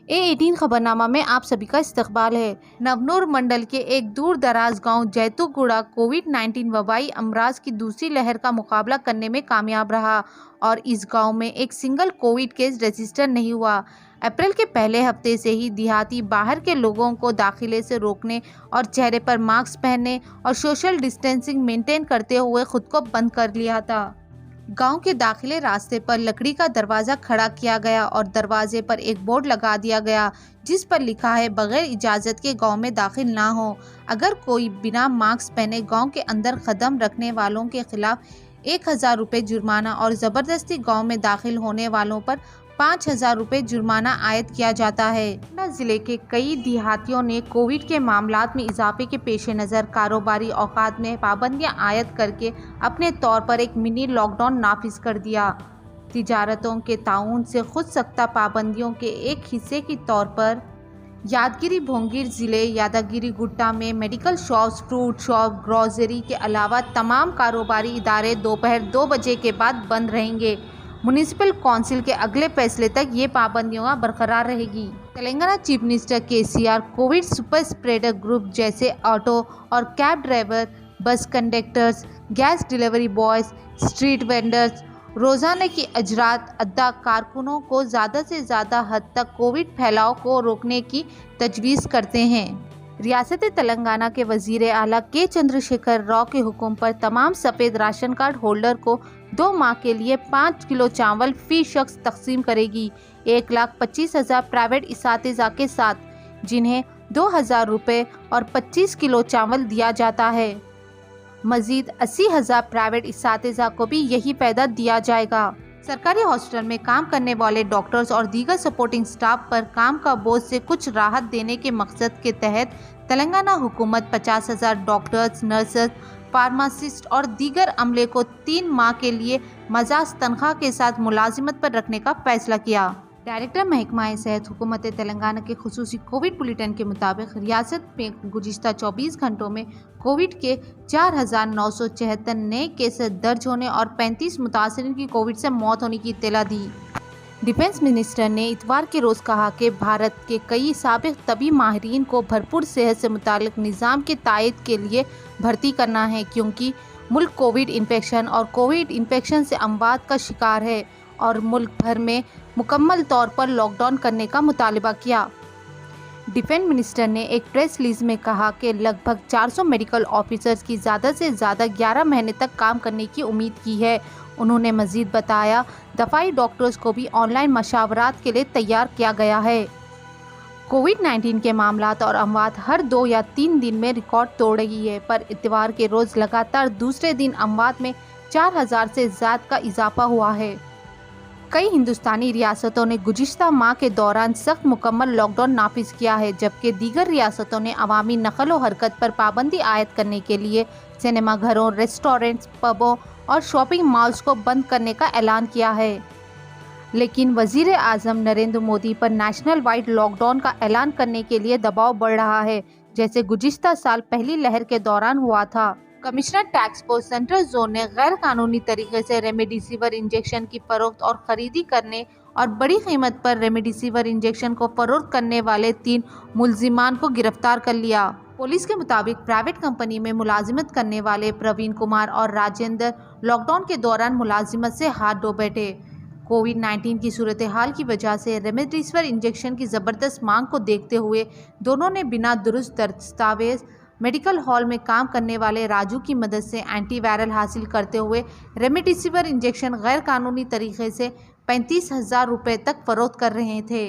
A18 खबरनामा में आप सभी का इस्तकबाल है। नवनूर मंडल के एक दूर दराज गांव जैतुगुड़ा कोविड-19 वबाई अमराज की दूसरी लहर का मुकाबला करने में कामयाब रहा और इस गांव में एक सिंगल कोविड केस रजिस्टर नहीं हुआ। अप्रैल के पहले हफ्ते से ही देहाती बाहर के लोगों को दाखिले से रोकने और चेहरे पर मास्क पहनने और सोशल डिस्टेंसिंग मेंटेन करते हुए खुद को बंद कर लिया था। गांव के दाखिले रास्ते पर लकड़ी का दरवाजा खड़ा किया गया और दरवाजे पर एक बोर्ड लगा दिया गया जिस पर लिखा है बगैर इजाज़त के गांव में दाखिल ना हो। अगर कोई बिना मास्क पहने गांव के अंदर कदम रखने वालों के खिलाफ 1000 रुपये जुर्माना और ज़बरदस्ती गांव में दाखिल होने वालों पर 5000 रुपये जुर्माना आयद किया जाता है। पटना जिले के कई देहातियों ने कोविड के मामलात में इजाफे के पेश नज़र कारोबारी औकात में पाबंदियां आयद करके अपने तौर पर एक मिनी लॉकडाउन नाफिज कर दिया। तिजारतों के ताउन से खुद सख्ता पाबंदियों के एक हिस्से के तौर पर यादगिरी भोंगीर ज़िले यादगिरी गुट्टा में medical shops, fruit shop, grocery के अलावा तमाम कारोबारी इदारे दोपहर 2 बजे के बाद बंद रहेंगे। म्युनिसिपल काउंसिल के अगले फैसले तक ये पाबंदियां बरकरार रहेगी। Telangana chief minister KCR Covid super spreader group जैसे ऑटो और कैब ड्राइवर, बस conductors, gas delivery boys, street vendors, रोज़ाना की अजरात अदा कारकुनों को ज़्यादा से ज़्यादा हद तक कोविड फैलाव को रोकने की तजवीज़ करते हैं। रियासत तेलंगाना के वज़ीर आला के चंद्रशेखर राव के हुक्म पर तमाम सफ़ेद राशन कार्ड होल्डर को 2 माह के लिए 5 किलो चावल फी शख्स तकसीम करेगी। 1,25,000 प्राइवेट इसातिज़ा के साथ, जिन्हें 2,000 रुपये और 25 किलो चावल दिया जाता है। मज़ीद 80,000 प्राइवेट इसातिज़ा को भी यही पैदा दिया जाएगा। सरकारी हॉस्पिटल में काम करने वाले डॉक्टर्स और दीगर सपोर्टिंग स्टाफ पर काम का बोझ से कुछ राहत देने के मकसद के तहत तेलंगाना हुकूमत 50,000 डॉक्टर्स, नर्सेस, फार्मासिस्ट और दीगर अमले को 3 माह के लिए मजाज तनख्वाह के साथ मुलाजिमत पर रखने का फैसला किया। डायरेक्टर महकमा सेहत हुकूमत तेलंगाना के खुसूसी कोविड बुलेटिन के मुताबिक रियासत में गुज़िश्ता 24 घंटों में कोविड के 4,976 नए केसेस दर्ज होने और 35 मुतासरीन की कोविड से मौत होने की इत्तला दी। डिफेंस मिनिस्टर ने इतवार के रोज़ कहा कि भारत के कई साबिक तबी माहिरीन को भरपूर सेहत से मुतालिक निज़ाम के तायद के लिए भर्ती करना है क्योंकि मुल्क कोविड इन्फेक्शन और कोविड इन्फेक्शन से अमवात का शिकार है और मुल्क भर में मुकम्मल तौर पर लॉकडाउन करने का मुतालबा किया। डिफेंस मिनिस्टर ने एक प्रेस रिलीज में कहा कि लगभग 400 मेडिकल ऑफिसर्स की ज़्यादा से ज़्यादा 11 महीने तक काम करने की उम्मीद की है। उन्होंने मज़ीद बताया दफाई डॉक्टर्स को भी ऑनलाइन मशावरात के लिए तैयार किया गया है। कोविड-19 के मामलात और अमवात हर 2 या 3 दिन में रिकॉर्ड तोड़ रही है, पर इतवार के रोज़ लगातार दूसरे दिन अमवात में 4000 से ज़्यादा का इजाफा हुआ है। कई हिंदुस्तानी रियासतों ने गुज़िश्ता माह के दौरान सख्त मुकम्मल लॉकडाउन नाफिज किया है, जबकि दीगर रियासतों ने अवामी नकल व हरकत पर पाबंदी आयद करने के लिए सिनेमा घरों, रेस्टोरेंट्स, पबों और शॉपिंग मॉल्स को बंद करने का ऐलान किया है। लेकिन वज़ीर आज़म नरेंद्र मोदी पर नेशनल वाइड लॉकडाउन का ऐलान करने के लिए दबाव बढ़ रहा है, जैसे गुज़िश्ता साल पहली लहर के दौरान हुआ था। Commissioner tax force central zone ने गैर कानूनी तरीके से रेमडेसिविर इंजेक्शन की फरोख्त और खरीदी करने और बड़ी कीमत पर रेमडेसिविर इंजेक्शन को फरोख्त करने वाले 3 मुलजिमान को गिरफ्तार कर लिया। पुलिस के मुताबिक प्राइवेट कंपनी में मुलाजिमत करने वाले प्रवीण कुमार और राजेंद्र लॉकडाउन के दौरान मुलाजिमत से हाथ धो बैठे। कोविड-19 की सूरत हाल की वजह से रेमडेसिविर इंजेक्शन की ज़बरदस्त मांग को देखते हुए दोनों ने बिना दुरुस्त दस्तावेज मेडिकल हॉल में काम करने वाले राजू की मदद से एंटीवायरल हासिल करते हुए रेमडेसिविर इंजेक्शन गैर कानूनी तरीके से 35,000 रुपये तक फरोख्त कर रहे थे।